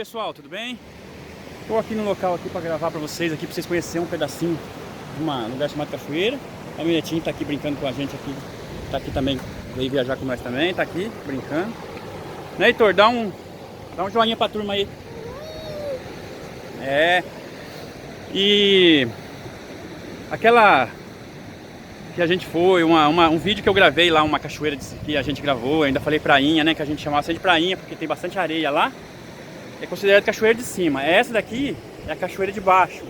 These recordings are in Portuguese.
pessoal, tudo bem? Estou aqui no local aqui para gravar para vocês conhecerem um pedacinho de um lugar chamado Cachoeira. A minha netinha está aqui brincando com a gente aqui, tá aqui também, veio viajar com nós também, tá aqui brincando. Né, Heitor, dá um joinha pra turma aí. E aquela que a gente foi, um vídeo que eu gravei lá, uma cachoeira que a gente gravou, ainda falei prainha, né, que a gente chamava de prainha porque tem bastante areia lá. É considerado cachoeira de cima. Essa daqui é a cachoeira de baixo.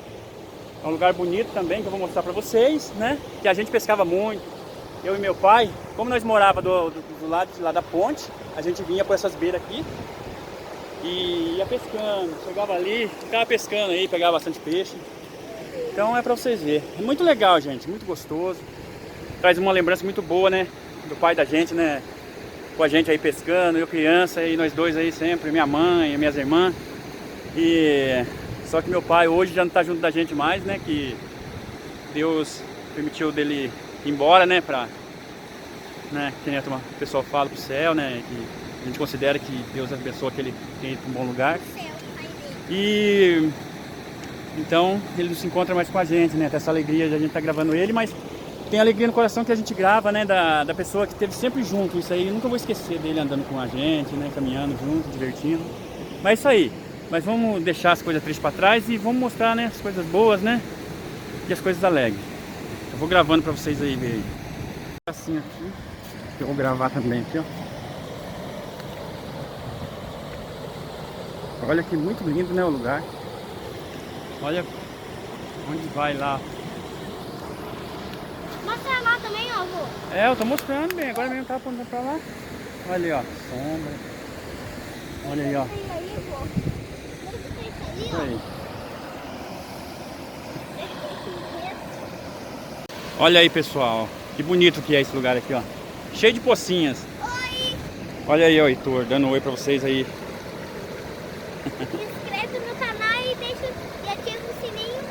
É um lugar bonito também que eu vou mostrar pra vocês, né? Que a gente pescava muito. Eu e meu pai, como nós morávamos do lado de lá da ponte, a gente vinha por essas beiras aqui e ia pescando. Chegava ali, ficava pescando aí, pegava bastante peixe. Então é pra vocês verem. É muito legal, gente, muito gostoso. Traz uma lembrança muito boa, né? Do pai da gente, né? Com a gente aí pescando, eu criança e nós dois aí sempre, minha mãe e minhas irmãs. E só que meu pai hoje já não tá junto da gente mais, né? Que Deus permitiu dele ir embora, né? Que nem o pessoal fala, pro céu, né? Que a gente considera que Deus abençoa que ele tenha ido pra um bom lugar. E então ele não se encontra mais com a gente, né? Tem essa alegria de a gente estar gravando ele, mas tem alegria no coração que a gente grava, né, da pessoa que esteve sempre junto. Isso aí, eu nunca vou esquecer dele andando com a gente, né, caminhando junto, divertindo. Mas é isso aí. Mas vamos deixar as coisas tristes para trás e vamos mostrar, né, as coisas boas, né, e as coisas alegres. Eu vou gravando para vocês aí verem. Assim aqui, eu vou gravar também aqui, ó. Olha que muito lindo, né, o lugar. Olha onde vai lá. Mostra lá também, ó, avô. Eu tô mostrando bem, agora mesmo tá apontando pra lá. Olha ali, ó, sombra. Olha aí, ó. Isso aí. Olha aí, pessoal, que bonito que é esse lugar aqui, ó. Cheio de pocinhas. Oi! Olha aí, ó, Heitor, dando um oi pra vocês aí. Se inscreve no canal e ativa o sininho.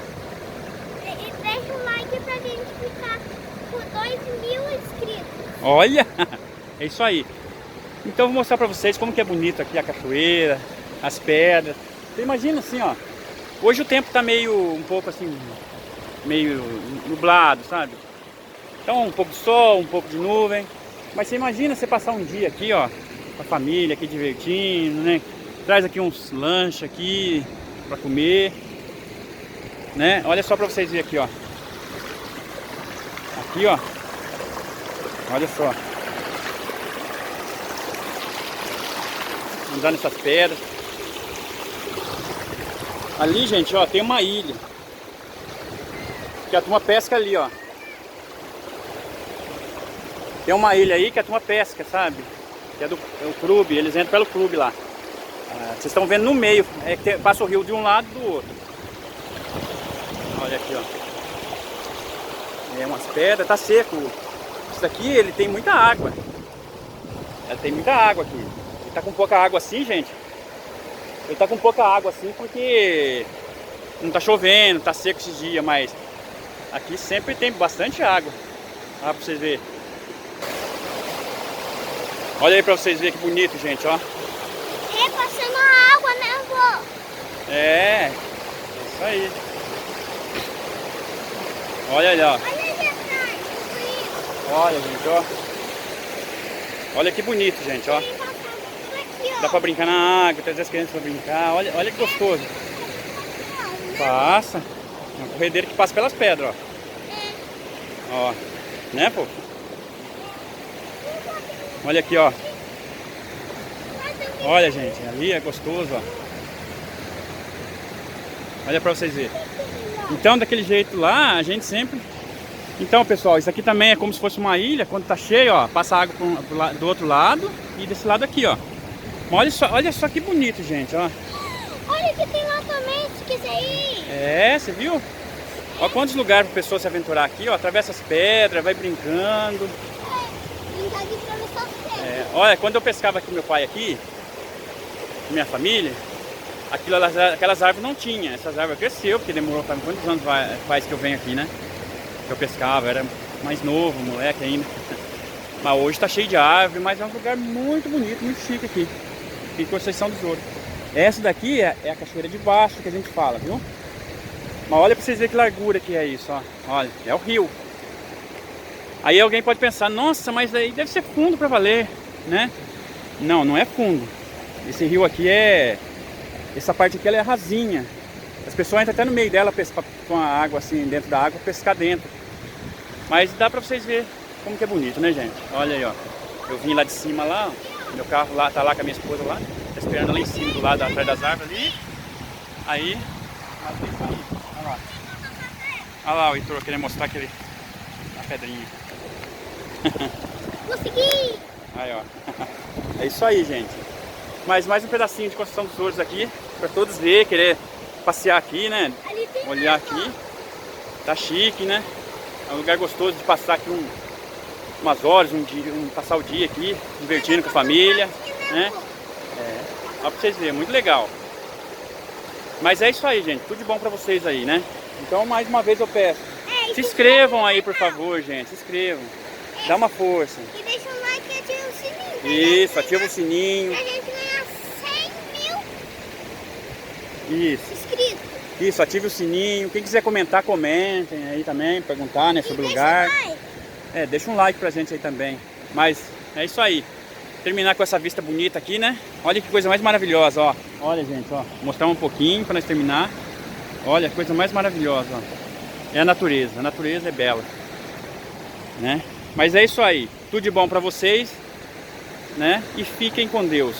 E deixa um like pra gente ficar com 2.000 inscritos. Olha, é isso aí. Então eu vou mostrar pra vocês como que é bonito aqui a cachoeira, as pedras. Você imagina assim, ó. Hoje o tempo tá um pouco assim, meio nublado, sabe? Então um pouco de sol, um pouco de nuvem. Mas você imagina você passar um dia aqui, ó, com a família aqui divertindo, né? Traz aqui uns lanches aqui pra comer, né? Olha só pra vocês verem aqui, ó. Aqui, ó. Olha só. Andando nessas pedras. Ali, gente, ó, tem uma ilha. Que a turma pesca ali, ó. Tem uma ilha aí que a turma pesca, sabe? Que é o clube, eles entram pelo clube lá. Vocês estão vendo no meio, passa o rio de um lado e do outro. Olha aqui, ó. É umas pedras, tá seco. Isso daqui, ele tem muita água. Tem muita água aqui. Ele tá com pouca água assim, gente. Ele tá com pouca água assim porque não tá chovendo, tá seco esses dias, mas aqui sempre tem bastante água. Olha pra vocês verem. Olha aí pra vocês verem que bonito, gente, ó. É, passando a água, né, avô? É isso aí. Olha ali, ó. Olha ali atrás, Olha, gente, ó. Olha que bonito, gente, ó. tem passando tudo aqui, ó. Dá pra brincar na água, trazer as crianças pra brincar. Olha que gostoso. Passa. É uma corredeira que passa pelas pedras, ó. Ó. Né, pô? Olha aqui, ó. Olha, gente, ali é gostoso, ó. Olha pra vocês verem. Então, daquele jeito lá, a gente sempre... Então, pessoal, isso aqui também é como se fosse uma ilha. Quando tá cheio, ó, passa água do outro lado e desse lado aqui, ó. Olha só que bonito, gente, ó. Olha que tem lá também, se quiser ir. É, você viu? Ó quantos lugares pra pessoa se aventurar aqui, ó. Atravessa as pedras, vai brincando. Brincar de atravessar as pedras. Olha, quando eu pescava aqui com meu pai aqui, com minha família, aquelas árvores não tinha. Essas árvores cresceu, porque demorou, quantos anos faz que eu venho aqui, né? Que eu pescava, era mais novo, moleque ainda. Mas hoje tá cheio de árvore, mas é um lugar muito bonito, muito chique aqui. Em Conceição dos Ouros. Essa daqui é a cachoeira de baixo que a gente fala, viu? Mas olha pra vocês verem que largura que é isso, ó. Olha, é o rio. Aí alguém pode pensar, nossa, mas aí deve ser fundo pra valer, né? Não, não é fundo. Esse rio aqui essa parte aqui ela é rasinha. As pessoas entram até no meio dela com a água assim, dentro da água, pescar dentro. Mas dá pra vocês verem como que é bonito, né, gente? Olha aí, ó. Eu vim lá de cima lá, ó. Meu carro lá, tá lá com a minha esposa lá. Tá esperando lá em cima, do lado, atrás das árvores ali. Aí, mas é isso aí. Olha lá. Olha lá o Heitor querendo mostrar a pedrinha. Consegui! Aí, ó. É isso aí, gente. Mais um pedacinho de Conceição dos Ouros aqui, pra todos verem, querer passear aqui, né? Ali tem Olhar água. aqui. Tá chique, né? É um lugar gostoso de passar aqui umas horas, passar o dia aqui, divertindo com a família, né? Ó pra vocês verem, muito legal. Mas é isso aí, gente. Tudo de bom pra vocês aí, né? Então, mais uma vez eu peço. Se inscrevam aí, por favor, gente. Se inscrevam. Dá uma força. E deixa um like e ativa o sininho. Isso, ativa o sininho. Pra gente ganhar 100 mil Isso. inscritos. Isso, ative o sininho. Quem quiser comentar, comentem aí também, perguntar, né, sobre o E lugar. deixa um like. Deixa um like pra gente aí também. Mas é isso aí. Terminar com essa vista bonita aqui, né? Olha que coisa mais maravilhosa, ó. Olha, gente, ó. Vou mostrar um pouquinho pra nós terminar. Olha, a coisa mais maravilhosa, ó. É a natureza. A natureza é bela, né? Mas é isso aí. Tudo de bom pra vocês, né? E fiquem com Deus.